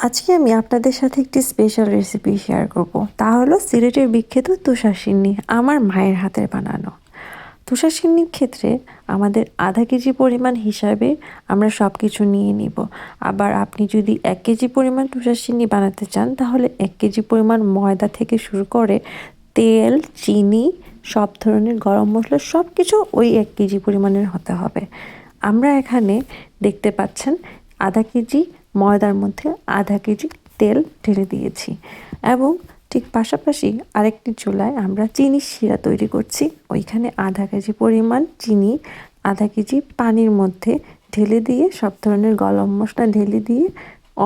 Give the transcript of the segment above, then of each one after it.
আজকে আমি আপনাদের সাথে একটি স্পেশাল রেসিপি শেয়ার করব। তা হলো সিলেটের বিখ্যাত তুষার সিন্নি, আমার মায়ের হাতের বানানো। তুষার সিন্নির ক্ষেত্রে আমাদের আধা কেজি পরিমাণ হিসাবে আমরা সব কিছু নিয়ে নিব। আবার আপনি যদি 1 কেজি পরিমাণ তুষার সিন্নি বানাতে চান তাহলে 1 কেজি পরিমাণ ময়দা থেকে শুরু করে তেল, চিনি, সব ধরনের গরম মশলা সব কিছু ওই 1 কেজি পরিমাণের হতে হবে। আমরা এখানে দেখতে পাচ্ছেন আধা কেজি ময়দার মধ্যে আধা কেজি তেল ঢেলে দিয়েছি এবং ঠিক পাশাপাশি আরেকটি চুলায় আমরা চিনির শিরা তৈরি করছি। ওইখানে আধা কেজি পরিমাণ চিনি আধা কেজি পানির মধ্যে ঢেলে দিয়ে সব ধরনের গরম মশলা ঢেলে দিয়ে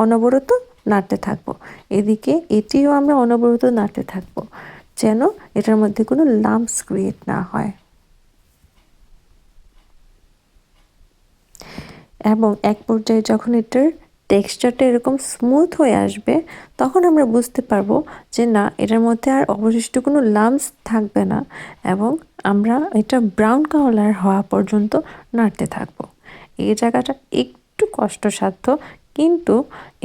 অনবরত নাড়তে থাকবো। এদিকে এটিও আমরা অনবরত নাড়তে থাকবো যেন এটার মধ্যে কোনো লাম্পস ক্রিয়েট না হয়। এবং এক পর্যায়ে যখন এটার টেক্সচারটা এরকম স্মুথ হয়ে আসবে তখন আমরা বুঝতে পারবো যে না, এটার মধ্যে আর অবশিষ্ট কোনো লাম্পস থাকবে না এবং আমরা এটা ব্রাউন কালার হওয়া পর্যন্ত নাড়তে থাকবো। এই জায়গাটা একটু কষ্টসাধ্য, কিন্তু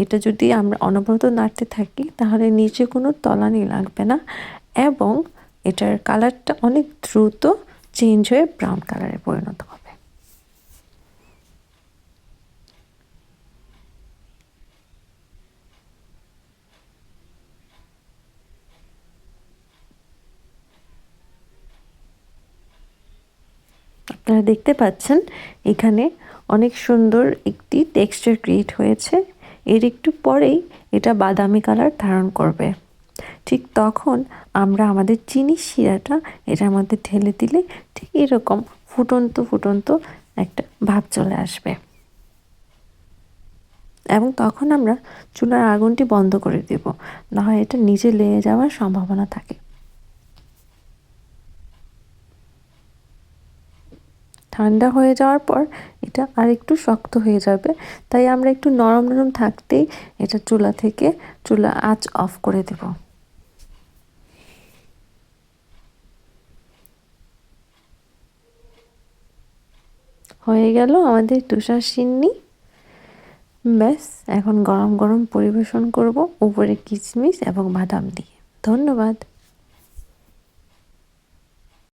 এটা যদি আমরা অনবরত নাড়তে থাকি তাহলে নিচে কোনো তলানি লাগবে না এবং এটার কালারটা অনেক দ্রুত চেঞ্জ হয়ে ব্রাউন কালারে পরিণত হবে। আপনারা দেখতে পাচ্ছেন এখানে অনেক সুন্দর একটি টেক্সচার ক্রিয়েট হয়েছে। এর একটু পরেই এটা বাদামি কালার ধারণ করবে। ঠিক তখন আমরা আমাদের চিনির শিরাটা এটার মধ্যে ঢেলে দিলে ঠিক এরকম ফুটন্ত ফুটন্ত একটা ভাব চলে আসবে এবং তখন আমরা চুলার আগুনটি বন্ধ করে দেব, না হয় এটা নিচে লেগে যাওয়ার সম্ভাবনা থাকে। ঠান্ডা হয়ে যাওয়ার পর এটা আর একটু শক্ত হয়ে যাবে, তাই আমরা একটু নরম নরম থাকতেই এটা চুলা আঁচ অফ করে দেব। হয়ে গেল আমাদের তুষার সিন্নি। ব্যাস, এখন গরম গরম পরিবেশন করব উপরে কিশমিশ এবং বাদাম দিয়ে। ধন্যবাদ।